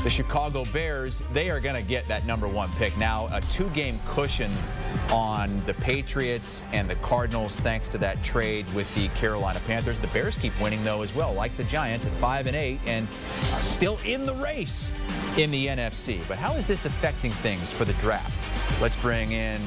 The Chicago Bears, they are going to get that #1 pick. Now, a 2-game cushion on the Patriots and the Cardinals thanks to that trade with the Carolina Panthers. The Bears keep winning, though, as well, like the Giants at 5-8 and are still in the race in the NFC. But how is this affecting things for the draft? Let's bring in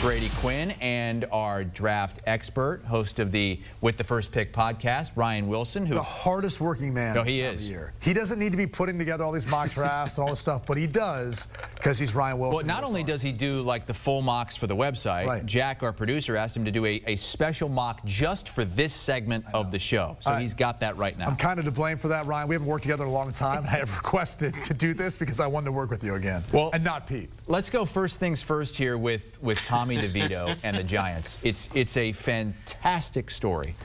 Brady Quinn and our draft expert, host of the With the First Pick podcast, Ryan Wilson. Who the hardest working man no, this he time is. of year. He doesn't need to be putting together all these mock drafts and all this stuff, but he does because he's Ryan Wilson. Well, not only does he do like the full mocks for the website, right. Jack, our producer, asked him to do a special mock just for this segment of the show. So he's got that right now. I'm kind of to blame for that, Ryan. We haven't worked together a long time. I have requested to do this because I wanted to work with you again. Well, and not Pete. Let's go first things first here with Tommy DeVito and the Giants. It's a fantastic story.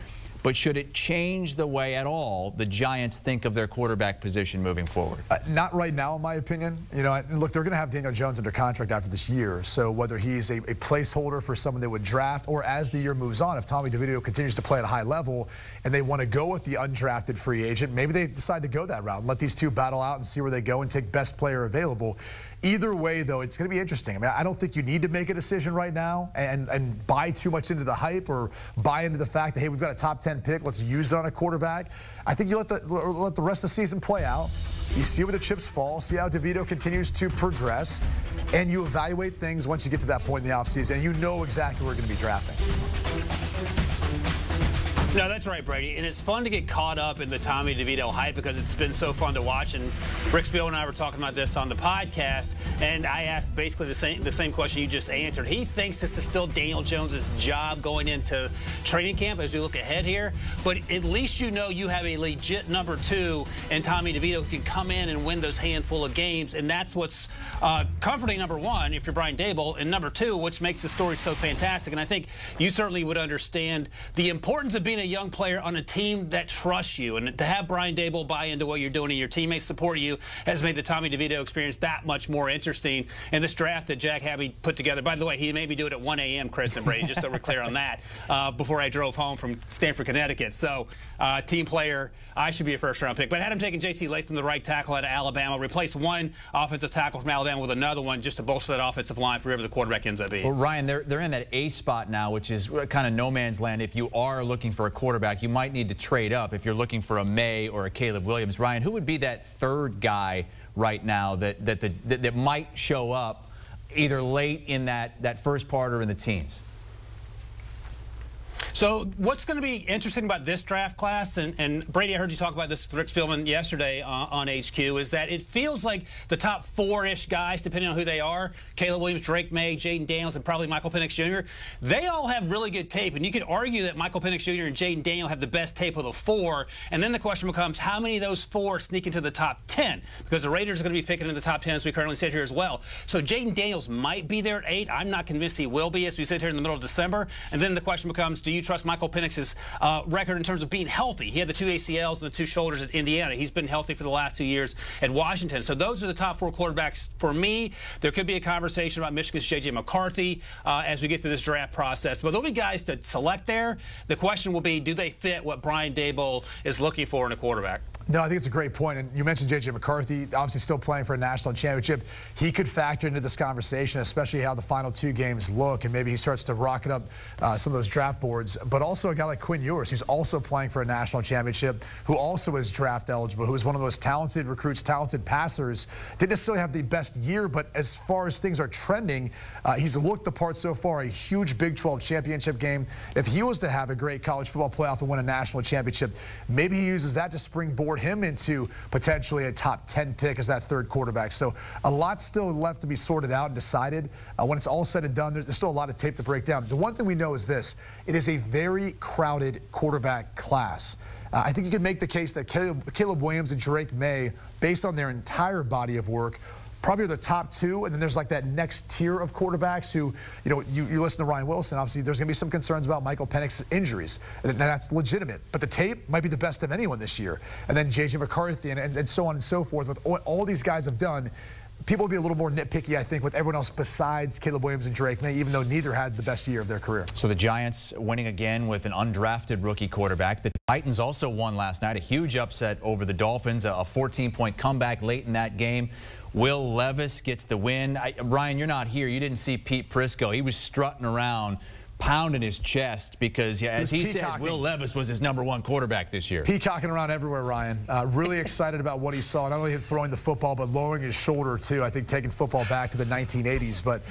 But should it change the way at all the Giants think of their quarterback position moving forward? Not right now, in my opinion. You know, look, they're going to have Daniel Jones under contract after this year. So whether he's a placeholder for someone they would draft, or as the year moves on, if Tommy DeVito continues to play at a high level and they want to go with the undrafted free agent, maybe they decide to go that route and let these two battle out and see where they go and take best player available. Either way, though, it's going to be interesting. I mean, I don't think you need to make a decision right now and buy too much into the hype or buy into the fact that, hey, we've got a top 10 pick, let's use it on a quarterback. I think you let the rest of the season play out. You see where the chips fall, see how DeVito continues to progress, and you evaluate things once you get to that point in the offseason, and you know exactly where you're going to be drafting. No, that's right, Brady. And it's fun to get caught up in the Tommy DeVito hype because it's been so fun to watch. And Rick Spiel and I were talking about this on the podcast, and I asked basically the same question you just answered. He thinks this is still Daniel Jones's job going into training camp as we look ahead here. But at least you know you have a legit #2 in Tommy DeVito who can come in and win those handful of games. And that's what's comforting, #1, if you're Brian Daboll, and #2, which makes the story so fantastic. And I think you certainly would understand the importance of being a young player on a team that trusts you, and to have Brian Daboll buy into what you're doing and your teammates support you has made the Tommy DeVito experience that much more interesting. And this draft that Jack Habby put together, by the way, he made me do it at 1 a.m., Chris and Brady, just so we're clear on that, before I drove home from Stamford, Connecticut. So, team player, I should be a first-round pick. But I had him taking J.C. Latham, the right tackle out of Alabama, replace one offensive tackle from Alabama with another one just to bolster that offensive line for whoever the quarterback ends up being. Well, Ryan, they're in that A spot now, which is kind of no man's land. If you are looking for a quarterback, you might need to trade up if you're looking for a May or a Caleb Williams. Ryan, who would be that third guy right now that might show up either late in that first part or in the teens? So what's going to be interesting about this draft class, and Brady, I heard you talk about this with Rick Spielman yesterday on HQ, is that it feels like the top 4-ish guys, depending on who they are, Caleb Williams, Drake May, Jaden Daniels, and probably Michael Penix Jr., they all have really good tape. And you could argue that Michael Penix Jr. and Jaden Daniels have the best tape of the 4. And then the question becomes, how many of those 4 sneak into the top 10? Because the Raiders are going to be picking in the top 10 as we currently sit here as well. So Jaden Daniels might be there at 8. I'm not convinced he will be as we sit here in the middle of December. And then the question becomes, do you trust Michael Penix's record in terms of being healthy? He had the 2 ACLs and the 2 shoulders at Indiana. He's been healthy for the last 2 years at Washington. So those are the top 4 quarterbacks for me. There could be a conversation about Michigan's J.J. McCarthy as we get through this draft process. But there'll be guys to select there. The question will be, do they fit what Brian Daboll is looking for in a quarterback? No, I think it's a great point. And you mentioned J.J. McCarthy, obviously still playing for a national championship. He could factor into this conversation, especially how the final 2 games look, and maybe he starts to rocket up some of those draft boards. But also a guy like Quinn Ewers, who's also playing for a national championship, who also is draft eligible, who is one of the most talented recruits, talented passers. Didn't necessarily have the best year, but as far as things are trending, he's looked the part so far. A huge Big 12 championship game. If he was to have a great college football playoff and win a national championship, maybe he uses that to springboard him into potentially a top 10 pick as that 3rd quarterback. So a lot still left to be sorted out and decided. When it's all said and done, there's still a lot of tape to break down. The one thing we know is this: it is a very crowded quarterback class. I think you can make the case that Caleb Williams and Drake May, based on their entire body of work, probably are the top 2, and then there's like that next tier of quarterbacks who, you know, you listen to Ryan Wilson, obviously there's going to be some concerns about Michael Penix's injuries, and that's legitimate. But the tape might be the best of anyone this year. And then J.J. McCarthy and so on and so forth, with all these guys have done, people will be a little more nitpicky, I think, with everyone else besides Caleb Williams and Drake Maye, even though neither had the best year of their career. So the Giants winning again with an undrafted rookie quarterback. The Titans also won last night, a huge upset over the Dolphins, a 14-point comeback late in that game. Will Levis gets the win. Ryan, you're not here. You didn't see Pete Prisco. He was strutting around, pounding his chest because, yeah, as he said, Will Levis was his #1 quarterback this year. Peacocking around everywhere, Ryan. Really excited about what he saw. Not only throwing the football, but lowering his shoulder, too. I think taking football back to the 1980s. But,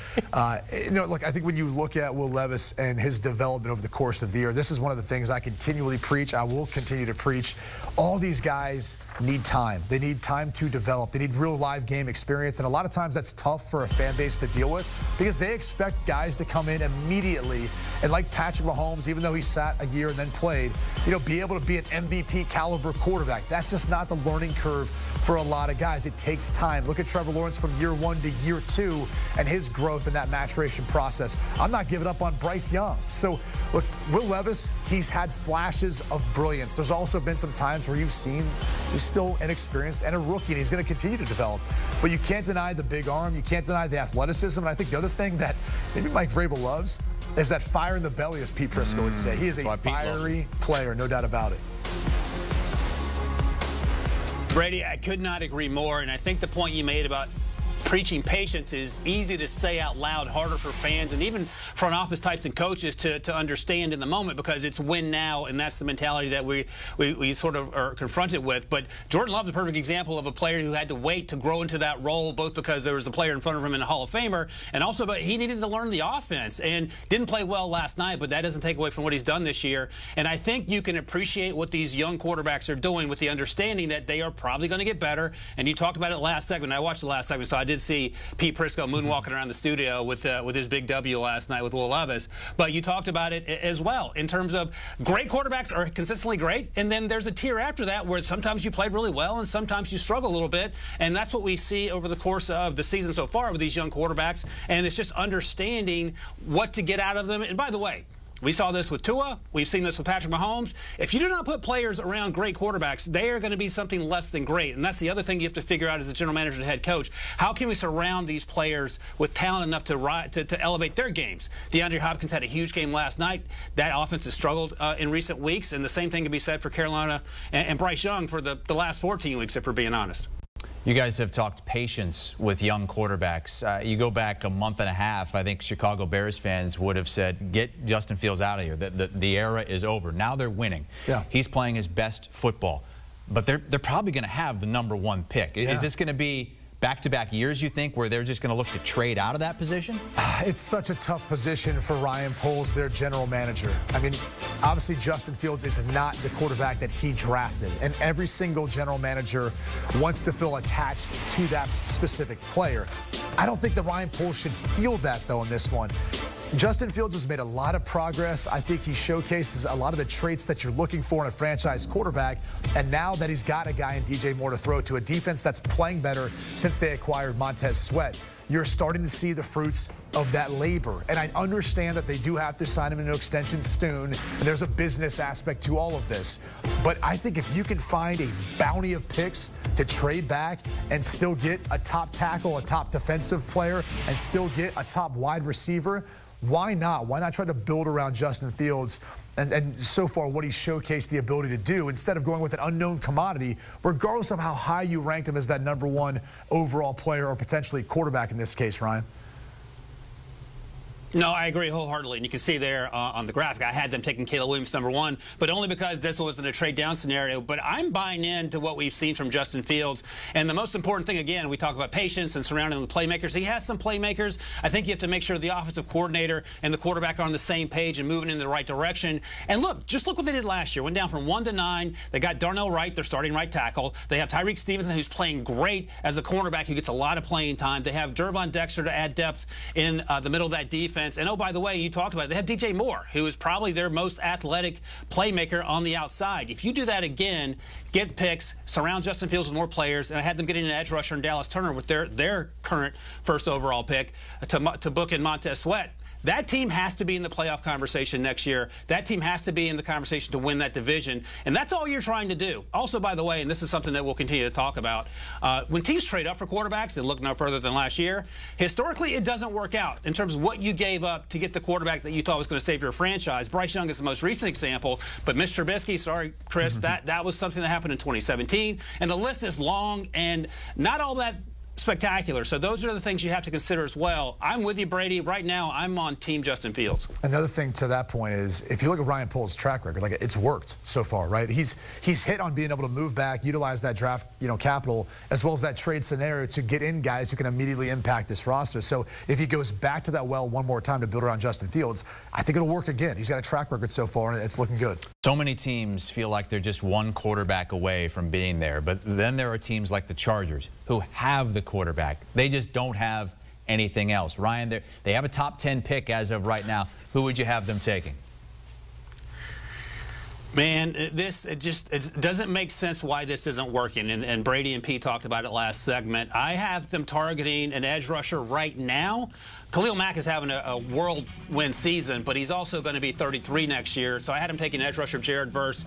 you know, look, I think when you look at Will Levis and his development over the course of the year, this is one of the things I continually preach. I will continue to preach. All these guys need time. They need time to develop. They need real live game experience. And a lot of times that's tough for a fan base to deal with because they expect guys to come in immediately and, like Patrick Mahomes, even though he sat a year and then played, you know, be able to be an MVP caliber quarterback. That's just not the learning curve for a lot of guys. It takes time. Look at Trevor Lawrence from year 1 to year 2 and his growth in that maturation process. I'm not giving up on Bryce Young. So, look, Will Levis, he's had flashes of brilliance. There's also been some times where you've seen he's still inexperienced and a rookie, and he's going to continue to develop. But you can't deny the big arm. You can't deny the athleticism. And I think the other thing that maybe Mike Vrabel loves is that fire in the belly, as Pete Prisco would say. He is a fiery player, no doubt about it. Brady, I could not agree more, and I think the point you made about preaching patience is easy to say out loud, harder for fans and even front office types and coaches to understand in the moment because it's win now, and that's the mentality that we sort of are confronted with. But Jordan Love's a perfect example of a player who had to wait to grow into that role, both because there was a player in front of him in a Hall of Famer, and also but he needed to learn the offense and didn't play well last night, but that doesn't take away from what he's done this year. And I think you can appreciate what these young quarterbacks are doing with the understanding that they are probably going to get better. And you talked about it last segment. I watched the last segment, so I did see Pete Prisco moonwalking around the studio with his big W last night with Will Levis. But you talked about it as well in terms of great quarterbacks are consistently great, and then there's a tier after that where sometimes you played really well and sometimes you struggle a little bit, and that's what we see over the course of the season so far with these young quarterbacks, and it's just understanding what to get out of them. And by the way, we saw this with Tua. We've seen this with Patrick Mahomes. If you do not put players around great quarterbacks, they are going to be something less than great. And that's the other thing you have to figure out as a general manager and head coach. How can we surround these players with talent enough to elevate their games? DeAndre Hopkins had a huge game last night. That offense has struggled in recent weeks. And the same thing can be said for Carolina and Bryce Young for the last 14 weeks, if we're being honest. You guys have talked patience with young quarterbacks. You go back a month and a half, I think Chicago Bears fans would have said, get Justin Fields out of here. The era is over. Now they're winning. Yeah. He's playing his best football. But they're probably going to have the #1 pick. Yeah. Is this going to be back-to-back years, you think, where they're just going to look to trade out of that position? It's such a tough position for Ryan Poles, their general manager. I mean, obviously Justin Fields is not the quarterback that he drafted, and every single general manager wants to feel attached to that specific player. I don't think that Ryan Poles should feel that, though, in this one. Justin Fields has made a lot of progress. I think he showcases a lot of the traits that you're looking for in a franchise quarterback. And now that he's got a guy in DJ Moore to throw to, a defense that's playing better since they acquired Montez Sweat, you're starting to see the fruits of that labor. And I understand that they do have to sign him into extension soon, and there's a business aspect to all of this. But I think if you can find a bounty of picks to trade back and still get a top tackle, a top defensive player, and still get a top wide receiver, why not? Why not try to build around Justin Fields and so far what he's showcased the ability to do instead of going with an unknown commodity, regardless of how high you ranked him as that #1 overall player or potentially quarterback in this case, Ryan? No, I agree wholeheartedly, and you can see there on the graphic, I had them taking Caleb Williams #1, but only because this wasn't a trade-down scenario. But I'm buying into what we've seen from Justin Fields, and the most important thing, again, we talk about patience and surrounding the playmakers. He has some playmakers. I think you have to make sure the offensive coordinator and the quarterback are on the same page and moving in the right direction. And look, just look what they did last year. Went down from 1 to 9. They got Darnell Wright, their starting right tackle. They have Tyreek Stevenson, who's playing great as a cornerback who gets a lot of playing time. They have Gervon Dexter to add depth in the middle of that defense. And oh, by the way, you talked about it, they have DJ Moore, who is probably their most athletic playmaker on the outside. If you do that again, get picks, surround Justin Fields with more players, and I had them getting an edge rusher in Dallas Turner with their current first overall pick to book in Montez Sweat. that team has to be in the playoff conversation next year. That team has to be in the conversation to win that division, and that's all you're trying to do. Also, by the way, and this is something that we'll continue to talk about, when teams trade up for quarterbacks, and look no further than last year, historically it doesn't work out in terms of what you gave up to get the quarterback that you thought was going to save your franchise. Bryce Young is the most recent example, but Mr. Trubisky, sorry, Chris, that was something that happened in 2017, and the list is long and not all that spectacular. So those are the things you have to consider as well. I'm with you, Brady. Right now, I'm on Team Justin Fields. Another thing to that point is, if you look at Ryan Poles' track record, like, it's worked so far, right? He's hit on being able to move back, utilize that draft, capital, as well as that trade scenario to get in guys who can immediately impact this roster. So if he goes back to that well one more time to build around Justin Fields, I think it'll work again. He's got a track record so far, and it's looking good. So many teams feel like they're just one quarterback away from being there, but then there are teams like the Chargers who have the quarterback. They just don't have anything else. Ryan, they have a top 10 pick as of right now. Who would you have them taking? Man, it doesn't make sense why this isn't working, and Brady and Pete talked about it last segment. I have them targeting an edge rusher right now. Khalil Mack is having a whirlwind season, but he's also going to be 33 next year. So I had him taking edge rusher Jared Verse.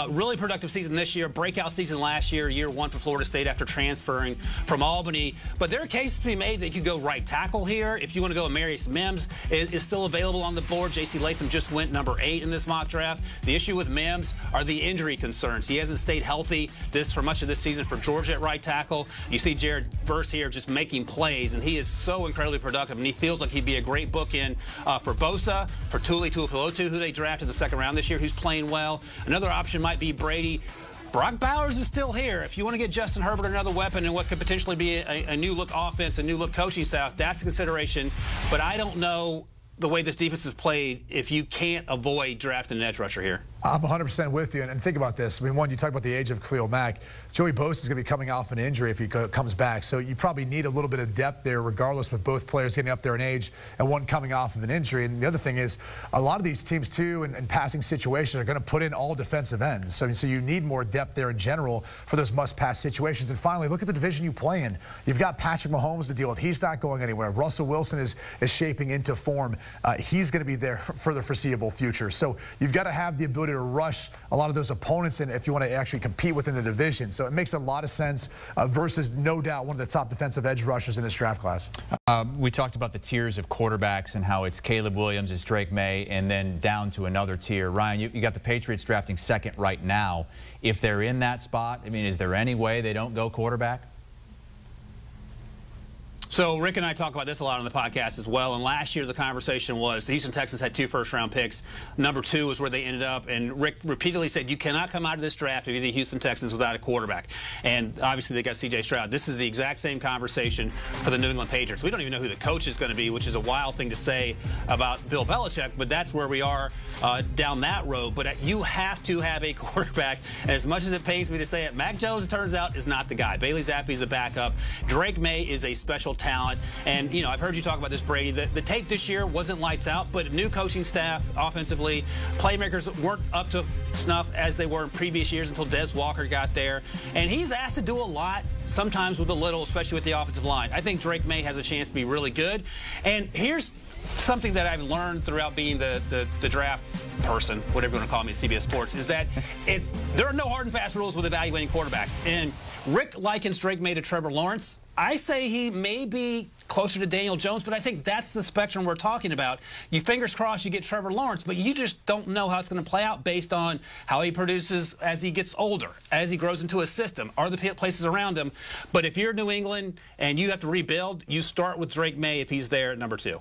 Really productive season this year, breakout season last year, year one for Florida State after transferring from Albany. But there are cases to be made that you could go right tackle here. If you want to go, Marius Mims is still available on the board. J.C. Latham just went number 8 in this mock draft. The issue with Mims are the injury concerns. He hasn't stayed healthy for much of this season for Georgia at right tackle. You see Jared Verse here just making plays, and he is so incredibly productive, and he feels like he'd be a great bookend for Bosa, for Tuli Tuipulotu, who they drafted the second round this year, who's playing well. Another option might be Brady. Brock Bowers is still here. If you want to get Justin Herbert another weapon and what could potentially be a new-look offense, a new-look coaching staff, that's a consideration. But I don't know the way this defense is played if you can't avoid drafting an edge rusher here. I'm 100% with you. And think about this. I mean, one, you talk about the age of Khalil Mack. Joey Bosa is going to be coming off an injury if he comes back. So you probably need a little bit of depth there, regardless, with both players getting up there in age and one coming off of an injury. And the other thing is, a lot of these teams, too, in passing situations are going to put in all defensive ends. So you need more depth there in general for those must-pass situations. And finally, look at the division you play in. You've got Patrick Mahomes to deal with. He's not going anywhere. Russell Wilson is shaping into form. He's going to be there for the foreseeable future. So you've got to have the ability to rush a lot of those opponents in if you want to actually compete within the division. So it makes a lot of sense versus, no doubt, one of the top defensive edge rushers in this draft class. We talked about the tiers of quarterbacks and how it's Caleb Williams, it's Drake May, and then down to another tier. Ryan, you got the Patriots drafting second right now. If they're in that spot, I mean, is there any way they don't go quarterback? So Rick and I talk about this a lot on the podcast as well, and last year the conversation was the Houston Texans had 2 first-round picks. Number 2 was where they ended up, and Rick repeatedly said you cannot come out of this draft of the Houston Texans without a quarterback. And obviously they got C.J. Stroud. This is the exact same conversation for the New England Patriots. We don't even know who the coach is going to be, which is a wild thing to say about Bill Belichick, but that's where we are down that road. But you have to have a quarterback, and as much as it pains me to say it, Mac Jones, it turns out, is not the guy. Bailey Zappi is a backup. Drake May is a special talent. And, I've heard you talk about this, Brady. The tape this year wasn't lights out, but new coaching staff offensively, playmakers weren't up to snuff as they were in previous years until Des Walker got there. And he's asked to do a lot, sometimes with a little, especially with the offensive line. I think Drake May has a chance to be really good. And here's something that I've learned throughout being the draft person, whatever you want to call me at CBS Sports, is that there are no hard and fast rules with evaluating quarterbacks. And Rick likens Drake May to Trevor Lawrence. I say he may be closer to Daniel Jones, but I think that's the spectrum we're talking about. You fingers crossed you get Trevor Lawrence, but you just don't know how it's going to play out based on how he produces as he gets older, as he grows into a system, are the places around him. But if you're New England and you have to rebuild, you start with Drake May if he's there at number 2.